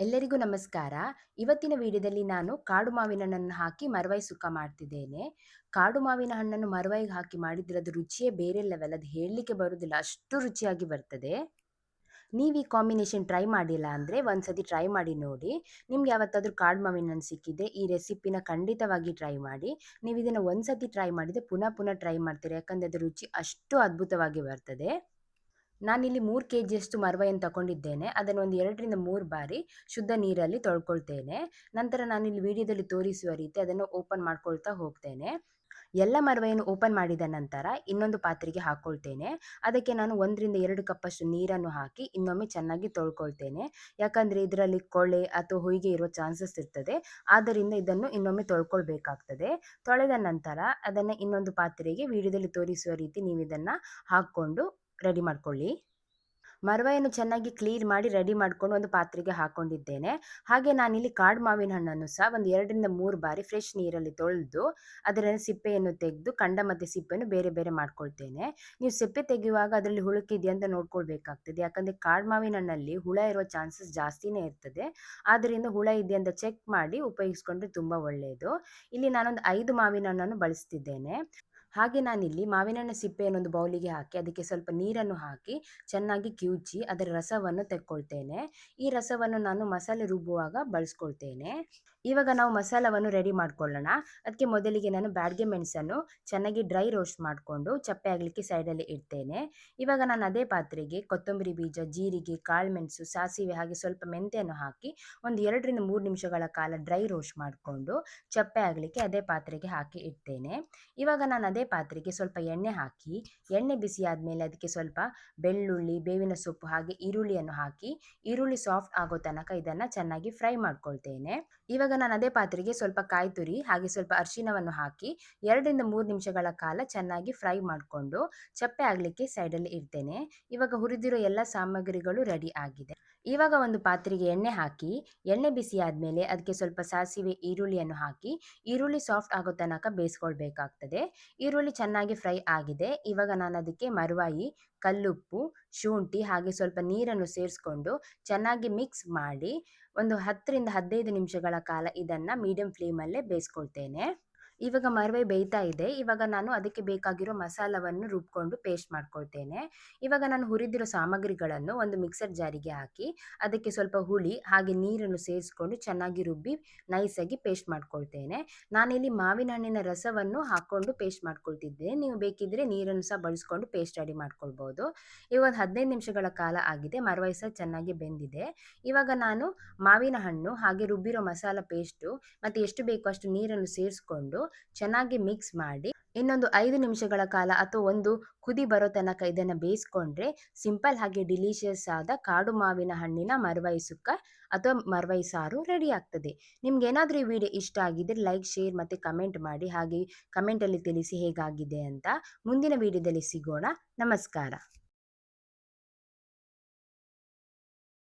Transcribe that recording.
ಎಲ್ಲರಿಗೂ ನಮಸ್ಕಾರ. ಇವತ್ತಿನ ವಿಡಿಯೋದಲ್ಲಿ ನಾನು ಕಾಡು ಮಾವಿನ ಹಣ್ಣನ್ನು ಹಾಕಿ ಮರವಾಯಿ ಸುಕ್ಕ ಮಾಡ್ತಿದ್ದೇನೆ. ಕಾಡು ಮಾವಿನ ಹಣ್ಣನ್ನು ಮರವಾಯಿಗೆ ಹಾಕಿ ಮಾಡಿದ್ರೆ ಅದು ರುಚಿಯೇ ಬೇರೆ ಲೆವೆಲ್. ಅದು ಹೇಳಲಿಕ್ಕೆ ಬರುವುದಿಲ್ಲ, ಅಷ್ಟು ರುಚಿಯಾಗಿ ಬರ್ತದೆ. ನೀವು ಈ ಕಾಂಬಿನೇಷನ್ ಟ್ರೈ ಮಾಡಿಲ್ಲ ಅಂದರೆ ಒಂದ್ಸತಿ ಟ್ರೈ ಮಾಡಿ ನೋಡಿ. ನಿಮ್ಗೆ ಯಾವತ್ತಾದರೂ ಕಾಡು ಮಾವಿನ ಹಣ್ಣು ಸಿಕ್ಕಿದ್ರೆ ಈ ರೆಸಿಪಿನ ಖಂಡಿತವಾಗಿ ಟ್ರೈ ಮಾಡಿ. ನೀವು ಇದನ್ನು ಒಂದ್ಸತಿ ಟ್ರೈ ಮಾಡಿದರೆ ಪುನಃ ಪುನಃ ಟ್ರೈ ಮಾಡ್ತೀರಿ, ಯಾಕಂದರೆ ಅದು ರುಚಿ ಅಷ್ಟು ಅದ್ಭುತವಾಗಿ ಬರ್ತದೆ. ನಾನಿಲ್ಲಿ 3 ಕೆಜಿಯಷ್ಟು ಮರವಾಯಿಯನ್ನು ತಗೊಂಡಿದ್ದೇನೆ. ಅದನ್ನು ಒಂದು 2ರಿಂದ 3 ಬಾರಿ ಶುದ್ಧ ನೀರಲ್ಲಿ ತೊಳ್ಕೊಳ್ತೇನೆ. ನಂತರ ನಾನಿಲ್ಲಿ ವಿಡಿಯೋದಲ್ಲಿ ತೋರಿಸುವ ರೀತಿ ಅದನ್ನು ಓಪನ್ ಮಾಡ್ಕೊಳ್ತಾ ಹೋಗ್ತೇನೆ. ಎಲ್ಲ ಮರವಾಯಿಯನ್ನು ಓಪನ್ ಮಾಡಿದ ನಂತರ ಇನ್ನೊಂದು ಪಾತ್ರೆಗೆ ಹಾಕ್ಕೊಳ್ತೇನೆ. ಅದಕ್ಕೆ ನಾನು 1ರಿಂದ 2 ಕಪ್ಪಷ್ಟು ನೀರನ್ನು ಹಾಕಿ ಇನ್ನೊಮ್ಮೆ ಚೆನ್ನಾಗಿ ತೊಳ್ಕೊಳ್ತೇನೆ. ಯಾಕಂದರೆ ಇದರಲ್ಲಿ ಕೊಳೆ ಅಥವಾ ಹೊಯ್ಗೆ ಇರುವ ಚಾನ್ಸಸ್ ಇರ್ತದೆ. ಆದ್ದರಿಂದ ಇದನ್ನು ಇನ್ನೊಮ್ಮೆ ತೊಳ್ಕೊಳ್ಬೇಕಾಗ್ತದೆ. ತೊಳೆದ ನಂತರ ಅದನ್ನು ಇನ್ನೊಂದು ಪಾತ್ರೆಗೆ ವಿಡಿಯೋದಲ್ಲಿ ತೋರಿಸುವ ರೀತಿ ನೀವು ಇದನ್ನು ಹಾಕ್ಕೊಂಡು ರೆಡಿ ಮಾಡ್ಕೊಳ್ಳಿ. ಮರವಾಯನ್ನು ಚೆನ್ನಾಗಿ ಕ್ಲೀನ್ ಮಾಡಿ ರೆಡಿ ಮಾಡ್ಕೊಂಡು ಒಂದು ಪಾತ್ರೆಗೆ ಹಾಕೊಂಡಿದ್ದೇನೆ. ಹಾಗೆ ನಾನಿಲ್ಲಿ ಕಾಡು ಮಾವಿನ ಹಣ್ಣನ್ನು ಸಹ ಒಂದು 2ರಿಂದ 3 ಬಾರಿ ಫ್ರೆಶ್ ನೀರಲ್ಲಿ ತೊಳೆದು ಅದರ ಸಿಪ್ಪೆಯನ್ನು ತೆಗೆದು ಕಂಡ ಮತ್ತು ಸಿಪ್ಪೆಯನ್ನು ಬೇರೆ ಬೇರೆ ಮಾಡ್ಕೊಳ್ತೇನೆ. ನೀವು ಸಿಪ್ಪೆ ತೆಗೆಯುವಾಗ ಅದರಲ್ಲಿ ಹುಳುಕಿದೆಯಾ ಅಂತ ನೋಡ್ಕೊಳ್ಬೇಕಾಗ್ತದೆ. ಯಾಕಂದರೆ ಕಾಡು ಮಾವಿನ ಹಣ್ಣಲ್ಲಿ ಹುಳ ಇರುವ ಚಾನ್ಸಸ್ ಜಾಸ್ತಿನೇ ಇರ್ತದೆ. ಆದ್ದರಿಂದ ಹುಳ ಇದೆಯಾ ಅಂತ ಚೆಕ್ ಮಾಡಿ ಉಪಯೋಗಿಸ್ಕೊಂಡ್ರೆ ತುಂಬ ಒಳ್ಳೆಯದು. ಇಲ್ಲಿ ನಾನೊಂದು 5 ಮಾವಿನ ಹಣ್ಣನ್ನು ಬಳಸ್ತಿದ್ದೇನೆ. ಹಾಗೆ ನಾನಿಲ್ಲಿ ಮಾವಿನಹಣ್ಣು ಸಿಪ್ಪೆಯನ್ನು ಒಂದು ಬೌಲಿಗೆ ಹಾಕಿ ಅದಕ್ಕೆ ಸ್ವಲ್ಪ ನೀರನ್ನು ಹಾಕಿ ಚೆನ್ನಾಗಿ ಕಿವುಚಿ ಅದರ ರಸವನ್ನು ತೆಕ್ಕೊಳ್ತೇನೆ. ಈ ರಸವನ್ನು ನಾನು ಮಸಾಲೆ ರುಬ್ಬುವಾಗ ಬಳಸ್ಕೊಳ್ತೇನೆ. ಇವಾಗ ನಾವು ಮಸಾಲವನ್ನು ರೆಡಿ ಮಾಡ್ಕೊಳ್ಳೋಣ. ಅದಕ್ಕೆ ಮೊದಲಿಗೆ ನಾನು ಬ್ಯಾಡಗೆ ಮೆಣಸನ್ನು ಚೆನ್ನಾಗಿ ಡ್ರೈ ರೋಸ್ಟ್ ಮಾಡಿಕೊಂಡು ಚಪ್ಪೆ ಆಗಲಿಕ್ಕೆ ಸೈಡಲ್ಲಿ ಇಡ್ತೇನೆ. ಇವಾಗ ನಾನು ಅದೇ ಪಾತ್ರೆಗೆ ಕೊತ್ತಂಬರಿ ಬೀಜ, ಜೀರಿಗೆ, ಕಾಳುಮೆಣಸು, ಸಾಸಿವೆ ಹಾಗೆ ಸ್ವಲ್ಪ ಮೆಂತ್ಯವನ್ನು ಹಾಕಿ ಒಂದು 2ರಿಂದ 3 ನಿಮಿಷಗಳ ಕಾಲ ಡ್ರೈ ರೋಸ್ಟ್ ಮಾಡಿಕೊಂಡು ಚಪ್ಪೆ ಆಗಲಿಕ್ಕೆ ಅದೇ ಪಾತ್ರೆಗೆ ಹಾಕಿ ಇಡ್ತೇನೆ. ಇವಾಗ ನಾನು ಅದೇ ಪಾತ್ರೆಗೆ ಸ್ವಲ್ಪ ಎಣ್ಣೆ ಹಾಕಿ, ಎಣ್ಣೆ ಬಿಸಿ ಆದಮೇಲೆ ಅದಕ್ಕೆ ಸ್ವಲ್ಪ ಬೆಳ್ಳುಳ್ಳಿ, ಬೇವಿನ ಸೊಪ್ಪು ಹಾಗೆ ಈರುಳ್ಳಿಯನ್ನು ಹಾಕಿ ಈರುಳ್ಳಿ ಸಾಫ್ಟ್ ಆಗೋ ತನಕ ಇದನ್ನು ಚೆನ್ನಾಗಿ ಫ್ರೈ ಮಾಡ್ಕೊಳ್ತೇನೆ. ಇವಾಗ ನಾನು ಅದೇ ಪಾತ್ರೆಗೆ ಸ್ವಲ್ಪ ಕಾಯಿ ತುರಿ ಹಾಗೆ ಸ್ವಲ್ಪ ಅರಿಶಿನವನ್ನು ಹಾಕಿ 2ರಿಂದ 3 ನಿಮಿಷಗಳ ಕಾಲ ಚೆನ್ನಾಗಿ ಫ್ರೈ ಮಾಡಿಕೊಂಡು ಚಪ್ಪೆ ಆಗಲಿಕ್ಕೆ ಸೈಡಲ್ಲಿ ಇಡ್ತೇನೆ. ಇವಾಗ ಹುರಿದಿರೋ ಎಲ್ಲ ಸಾಮಗ್ರಿಗಳು ರೆಡಿ ಆಗಿದೆ. ಇವಾಗ ಒಂದು ಪಾತ್ರೆಗೆ ಎಣ್ಣೆ ಹಾಕಿ ಎಣ್ಣೆ ಬಿಸಿ ಆದಮೇಲೆ ಅದಕ್ಕೆ ಸ್ವಲ್ಪ ಸಾಸಿವೆ, ಈರುಳ್ಳಿಯನ್ನು ಹಾಕಿ ಈರುಳ್ಳಿ ಸಾಫ್ಟ್ ಆಗೋ ತನಕ ಬೇಯಿಸ್ಕೊಳ್ಬೇಕಾಗ್ತದೆ. ಈರುಳ್ಳಿ ಚೆನ್ನಾಗಿ ಫ್ರೈ ಆಗಿದೆ. ಇವಾಗ ನಾನು ಅದಕ್ಕೆ ಮರವಾಯಿ, ಕಲ್ಲುಪ್ಪು, ಶುಂಠಿ ಹಾಗೆ ಸ್ವಲ್ಪ ನೀರನ್ನು ಸೇರಿಸ್ಕೊಂಡು ಚೆನ್ನಾಗಿ ಮಿಕ್ಸ್ ಮಾಡಿ ಒಂದು 10ರಿಂದ 15 ನಿಮಿಷಗಳ ಕಾಲ ಇದನ್ನು ಮೀಡಿಯಂ ಫ್ಲೇಮಲ್ಲೇ ಬೇಯಿಸ್ಕೊಳ್ತೇನೆ. ಇವಾಗ ಮರವೆ ಬೇಯ್ತಾ ಇದೆ. ಇವಾಗ ನಾನು ಅದಕ್ಕೆ ಬೇಕಾಗಿರೋ ಮಸಾಲವನ್ನು ರುಬ್ಕೊಂಡು ಪೇಸ್ಟ್ ಮಾಡ್ಕೊಳ್ತೇನೆ. ಇವಾಗ ನಾನು ಹುರಿದಿರೋ ಸಾಮಗ್ರಿಗಳನ್ನು ಒಂದು ಮಿಕ್ಸರ್ ಜಾರಿಗೆ ಹಾಕಿ ಅದಕ್ಕೆ ಸ್ವಲ್ಪ ಹುಳಿ ಹಾಗೆ ನೀರನ್ನು ಸೇರಿಸ್ಕೊಂಡು ಚೆನ್ನಾಗಿ ರುಬ್ಬಿ ನೈಸಾಗಿ ಪೇಸ್ಟ್ ಮಾಡ್ಕೊಳ್ತೇನೆ. ನಾನಿಲ್ಲಿ ಮಾವಿನ ಹಣ್ಣಿನ ರಸವನ್ನು ಹಾಕ್ಕೊಂಡು ಪೇಸ್ಟ್ ಮಾಡ್ಕೊಳ್ತಿದ್ದೆ. ನೀವು ಬೇಕಿದ್ರೆ ನೀರನ್ನು ಸಹ ಬಳಸ್ಕೊಂಡು ಪೇಸ್ಟ್ ರೆಡಿ ಮಾಡ್ಕೊಳ್ಬೋದು. ಇವಾಗ 15 ನಿಮಿಷಗಳ ಕಾಲ ಆಗಿದೆ. ಮರವಾಯಿ ಸಹ ಚೆನ್ನಾಗಿ ಬೆಂದಿದೆ. ಇವಾಗ ನಾನು ಮಾವಿನ ಹಣ್ಣು ಹಾಗೆ ರುಬ್ಬಿರೋ ಮಸಾಲ ಪೇಸ್ಟು ಮತ್ತು ಎಷ್ಟು ಬೇಕೋ ಅಷ್ಟು ನೀರನ್ನು ಸೇರಿಸ್ಕೊಂಡು ಚೆನ್ನಾಗಿ ಮಿಕ್ಸ್ ಮಾಡಿ ಇನ್ನೊಂದು 5 ನಿಮಿಷಗಳ ಕಾಲ ಅಥವಾ ಒಂದು ಕುದಿ ಬರೋ ತನಕ ಇದನ್ನು ಬೇಯಿಸ್ಕೊಂಡ್ರೆ ಸಿಂಪಲ್ ಹಾಗೆ ಡಿಲಿಷಿಯಸ್ ಆದ ಕಾಡು ಮಾವಿನ ಹಣ್ಣಿನ ಮರವಾಯಿ ಸುಕ್ಕ ಅಥವಾ ಮರವಾಯಿ ಸಾರು ರೆಡಿ ಆಗ್ತದೆ. ನಿಮ್ಗೆ ಏನಾದರೂ ಈ ವಿಡಿಯೋ ಇಷ್ಟ ಆಗಿದ್ರೆ ಲೈಕ್, ಶೇರ್ ಮತ್ತು ಕಮೆಂಟ್ ಮಾಡಿ. ಹಾಗೆ ಕಮೆಂಟಲ್ಲಿ ತಿಳಿಸಿ ಹೇಗಾಗಿದೆ ಅಂತ. ಮುಂದಿನ ವಿಡಿಯೋದಲ್ಲಿ ಸಿಗೋಣ. ನಮಸ್ಕಾರ.